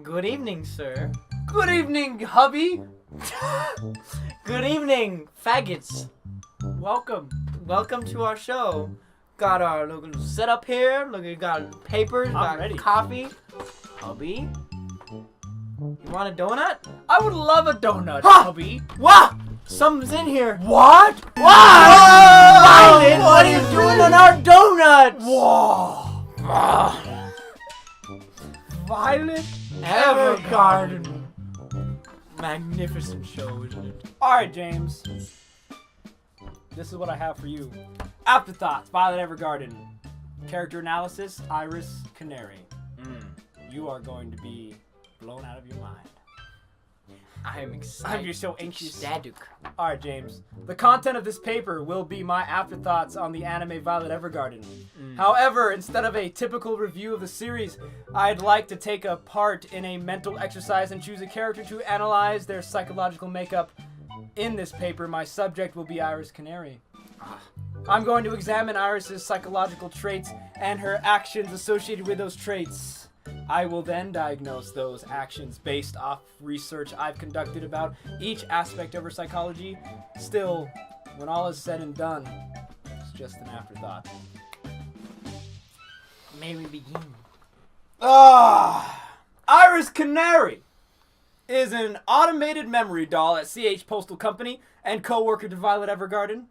Good evening, sir. Good evening, hubby. Good evening, faggots. Welcome. Welcome to our show. Got our little setup here. Look, we got papers, got ready. coffee. Hubby, you want a donut? I would love a donut, Ha! hubby. What? Something's in here. What? What? Violet, What what are you is doing this? on our donuts? Whoa. Ah, Violet Evergarden. Magnificent show, isn't it? Alright, James. This is what I have for you. Afterthoughts, Violet Evergarden. Character analysis, Iris Cannary. You are going to be blown out of your mind. I am excited. You're so anxious. Ecstatic. Alright, James. The content of this paper will be my afterthoughts on the anime Violet Evergarden. However, instead of a typical review of the series, I'd like to take a part in a mental exercise and choose a character to analyze their psychological makeup. In this paper, my subject will be Iris Cannary. I'm going to examine Iris's psychological traits and her actions associated with those traits. I will then diagnose those actions based off research I've conducted about each aspect of her psychology. Still, when all is said and done, it's just an afterthought. May we begin? Iris Cannary is an automated memory doll at CH Postal Company and co-worker to Violet Evergarden.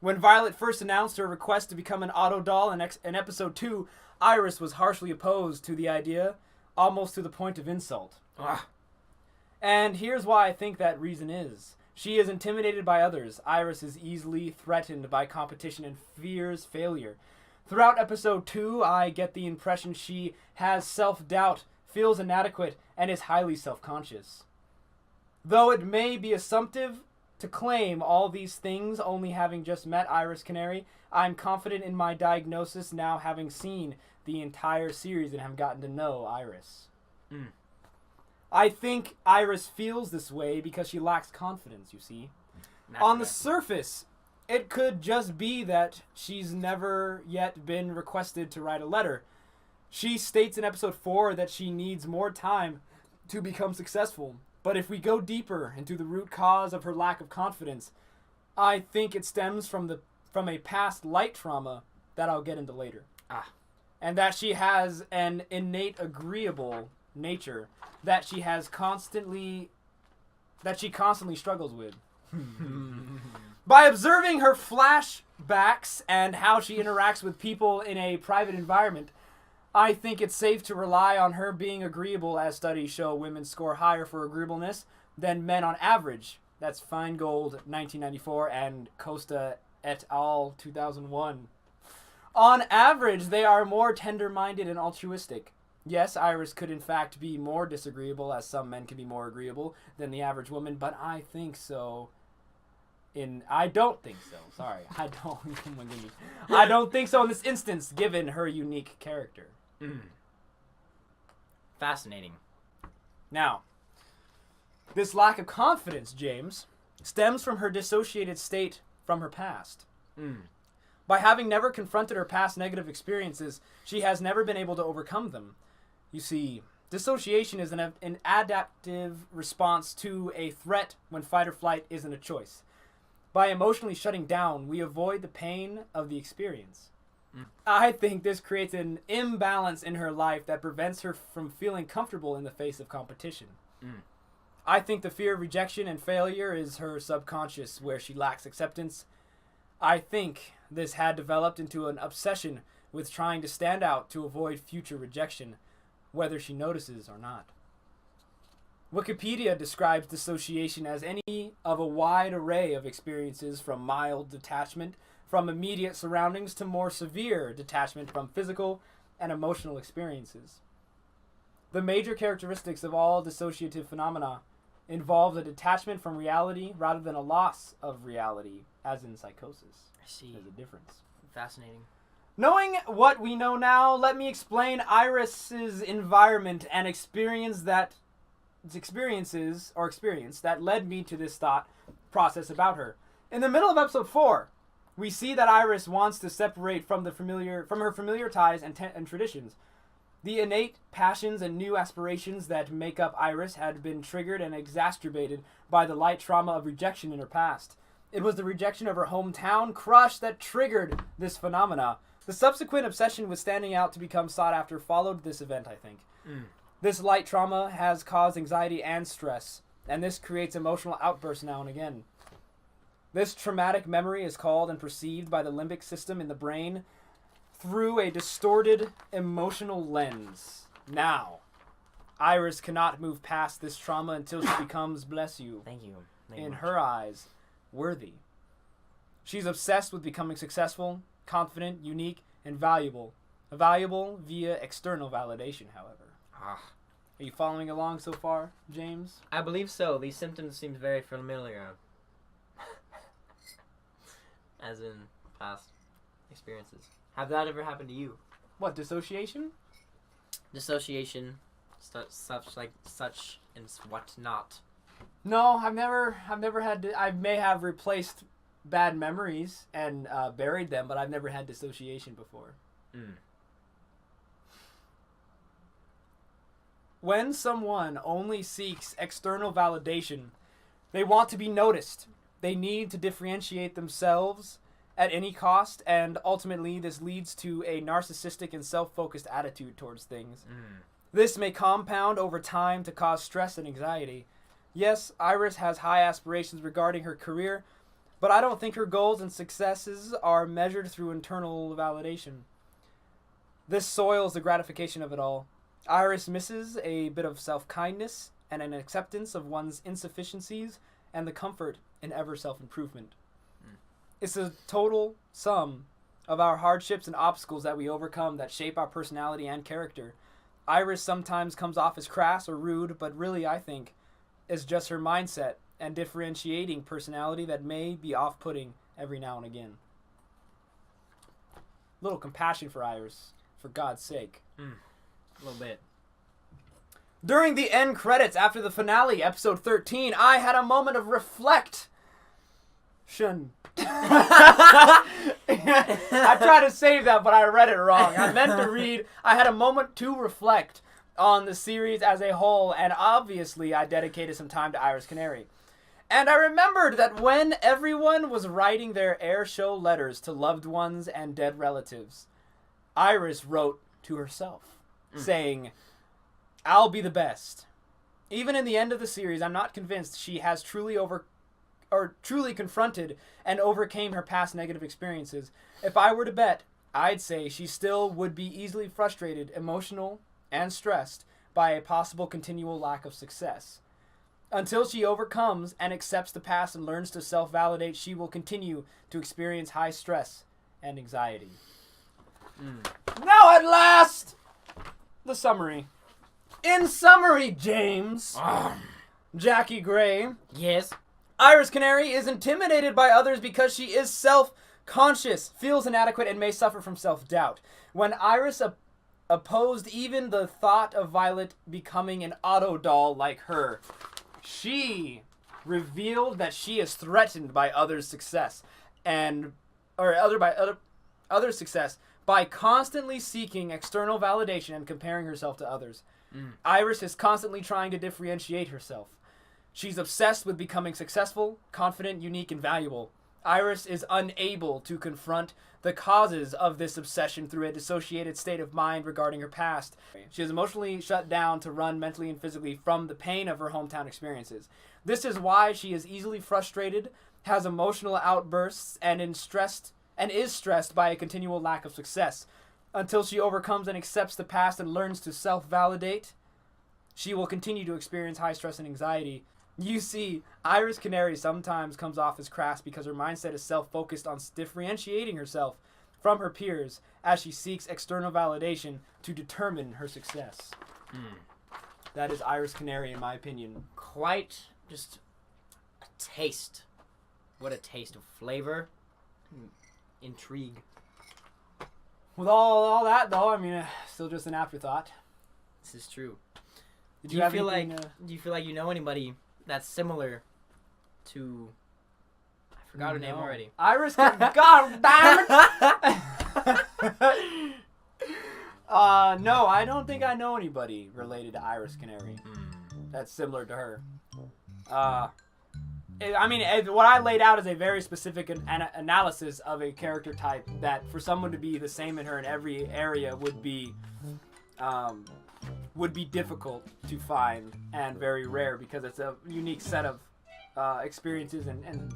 When Violet first announced her request to become an auto doll in episode 2, Iris was harshly opposed to the idea, almost to the point of insult. And here's why I think that reason is. She is intimidated by others. Iris is easily threatened by competition and fears failure. Throughout episode 2, I get the impression she has self-doubt, feels inadequate, and is highly self-conscious. Though it may be assumptive to claim all these things only having just met Iris Cannary, I'm confident in my diagnosis now having seen the entire series and have gotten to know Iris. I think Iris feels this way because she lacks confidence, you see. On the surface, it could just be that she's never yet been requested to write a letter. She states in episode 4 that she needs more time to become successful. But if we go deeper into the root cause of her lack of confidence, I think it stems from a past light trauma that I'll get into later. And that she has an innate agreeable nature that she constantly struggles with. By observing her flashbacks and how she interacts with people in a private environment, I think it's safe to rely on her being agreeable, as studies show women score higher for agreeableness than men on average. That's Feingold, 1994, and Costa et al., 2001. On average, they are more tender-minded and altruistic. Yes, Iris could in fact be more disagreeable, as some men can be more agreeable than the average woman, but I think so. I don't think so. Sorry, I don't. Oh my goodness. I don't think so in this instance, given her unique character. Fascinating. Now, this lack of confidence, James, stems from her dissociated state from her past. By having never confronted her past negative experiences, she has never been able to overcome them. You see, dissociation is an adaptive response to a threat when fight or flight isn't a choice. By emotionally shutting down, we avoid the pain of the experience. I think this creates an imbalance in her life that prevents her from feeling comfortable in the face of competition. I think the fear of rejection and failure is her subconscious, where she lacks acceptance. I think this had developed into an obsession with trying to stand out to avoid future rejection, whether she notices or not. Wikipedia describes dissociation as any of a wide array of experiences, from mild detachment from immediate surroundings to more severe detachment from physical and emotional experiences. The major characteristics of all dissociative phenomena involve a detachment from reality rather than a loss of reality, as in psychosis. I see. There's a difference. Fascinating. Knowing what we know now, let me explain Iris's environment and experience that led me to this thought process about her. In the middle of episode 4, we see that Iris wants to separate from her familiar ties and traditions. The innate passions and new aspirations that make up Iris had been triggered and exacerbated by the light trauma of rejection in her past. It was the rejection of her hometown crush that triggered this phenomena. The subsequent obsession with standing out to become sought after followed this event, I think. This light trauma has caused anxiety and stress, and this creates emotional outbursts now and again. This traumatic memory is called and perceived by the limbic system in the brain through a distorted emotional lens. Now, Iris cannot move past this trauma until she becomes, bless you, Thank you. in her eyes, worthy. She's obsessed with becoming successful, confident, unique, and valuable. Valuable via external validation, however. Are you following along so far, James? I believe so. These symptoms seem very familiar. As in past experiences. Have that ever happened to you? What, dissociation? Dissociation, such and whatnot. No, I've never had. I may have replaced bad memories and buried them, but I've never had dissociation before. When someone only seeks external validation, they want to be noticed. They need to differentiate themselves at any cost, and ultimately this leads to a narcissistic and self-focused attitude towards things. This may compound over time to cause stress and anxiety. Yes, Iris has high aspirations regarding her career, but I don't think her goals and successes are measured through internal validation. This soils the gratification of it all. Iris misses a bit of self-kindness and an acceptance of one's insufficiencies and the comfort in ever self-improvement. It's a total sum of our hardships and obstacles that we overcome that shape our personality and character. Iris sometimes comes off as crass or rude, but really, I think, is just her mindset and differentiating personality that may be off-putting every now and again. Little compassion for Iris, for God's sake. A little bit. During the end credits after the finale, episode 13, I had a moment of reflection. I tried to save that, but I read it wrong. I meant to read, I had a moment to reflect on the series as a whole, and obviously I dedicated some time to Iris Cannary. And I remembered that when everyone was writing their air show letters to loved ones and dead relatives, Iris wrote to herself, saying, "I'll be the best." Even in the end of the series, I'm not convinced she has truly confronted and overcame her past negative experiences. If I were to bet, I'd say she still would be easily frustrated, emotional, and stressed by a possible continual lack of success. Until she overcomes and accepts the past and learns to self-validate, she will continue to experience high stress and anxiety. Now at last, the summary. In summary, James, Jackie Gray, Yes. Iris Cannary is intimidated by others because she is self-conscious, feels inadequate, and may suffer from self-doubt. When Iris opposed even the thought of Violet becoming an auto doll like her, she revealed that she is threatened by others' success others' success by constantly seeking external validation and comparing herself to others. Iris is constantly trying to differentiate herself. She's obsessed with becoming successful, confident, unique, and valuable. Iris is unable to confront the causes of this obsession through a dissociated state of mind regarding her past. She is emotionally shut down to run mentally and physically from the pain of her hometown experiences. This is why she is easily frustrated, has emotional outbursts, and is stressed by a continual lack of success. Until she overcomes and accepts the past and learns to self-validate, she will continue to experience high stress and anxiety. You see, Iris Cannary sometimes comes off as crass because her mindset is self-focused on differentiating herself from her peers as she seeks external validation to determine her success. That is Iris Cannary, in my opinion. Quite just a taste. What a taste of flavor. Intrigue. With all that, though, I mean, still just an afterthought. This is true. Do you feel like you know anybody that's similar to? I forgot her name already. Iris. God damn it! No, I don't think I know anybody related to Iris Cannary that's similar to her. I mean, what I laid out is a very specific analysis of a character type that for someone to be the same in her in every area would be difficult to find and very rare because it's a unique set of experiences and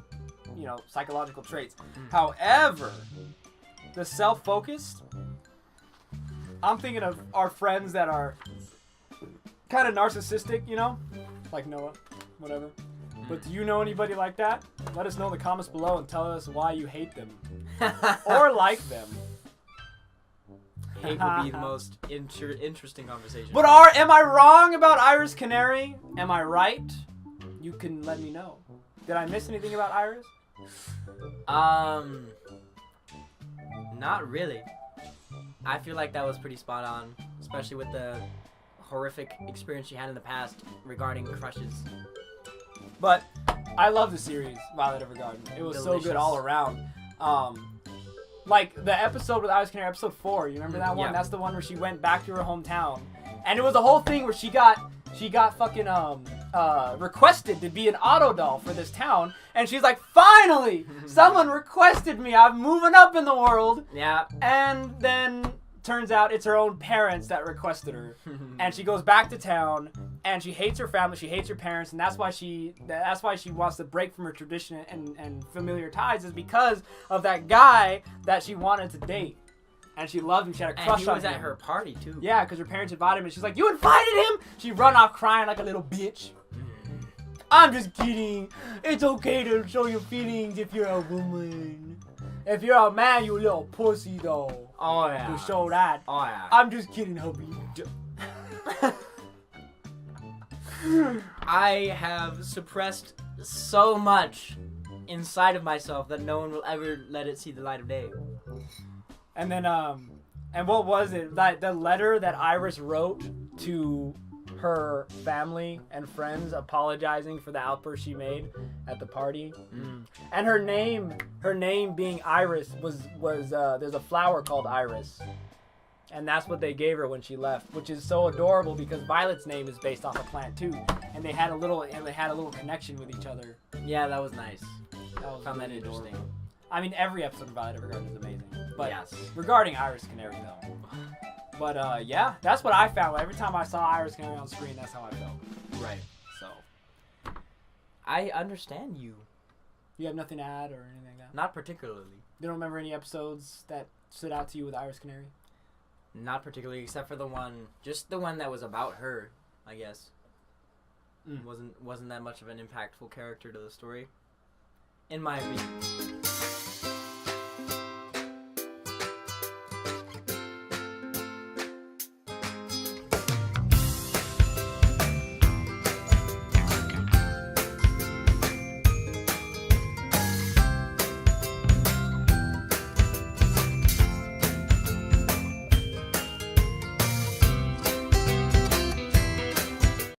you know, psychological traits. However, the self-focused, I'm thinking of our friends that are kind of narcissistic, you know, like Noah, whatever. But do you know anybody like that? Let us know in the comments below and tell us why you hate them or like them. Hate would be the most interesting conversation. But am I wrong about Iris Cannary? Am I right? You can let me know. Did I miss anything about Iris? Not really. I feel like that was pretty spot on, especially with the horrific experience she had in the past regarding crushes. But I love the series Violet Evergarden. It was so good all around. Like the episode with Iris Cannary, episode 4. You remember that one? Yeah. That's the one where she went back to her hometown, and it was a whole thing where she got fucking requested to be an auto doll for this town, and she's like, finally, someone requested me. I'm moving up in the world. Yeah. And then turns out it's her own parents that requested her, and she goes back to town, and she hates her family, she hates her parents, and that's why she wants to break from her tradition and familiar ties, is because of that guy that she wanted to date. And she loved him. She had a crush on him. And he was at her party, too. Yeah, because her parents invited him, and she's like, you invited him? She run off crying like a little bitch. I'm just kidding. It's okay to show your feelings if you're a woman. If you're a man, you a little pussy, though. Oh, yeah. To show that. Oh, yeah. I'm just kidding, hubby. I have suppressed so much inside of myself that no one will ever let it see the light of day. And then, and what was it? That the letter that Iris wrote to her family and friends apologizing for the outburst she made at the party. And her name being Iris was there's a flower called Iris. And that's what they gave her when she left, which is so adorable because Violet's name is based off a plant too. And they had a little connection with each other. Yeah, that was nice. Found that interesting. Adorable. I mean, every episode of Violet Evergarden is amazing. But yes. Regarding Iris Cannary, though. But, yeah, that's what I found. Every time I saw Iris Cannary on screen, that's how I felt. Right. So. I understand you. You have nothing to add or anything like that? Not particularly. You don't remember any episodes that stood out to you with Iris Cannary? Not particularly, except for the one that was about her, I guess. Wasn't that much of an impactful character to the story, in my opinion.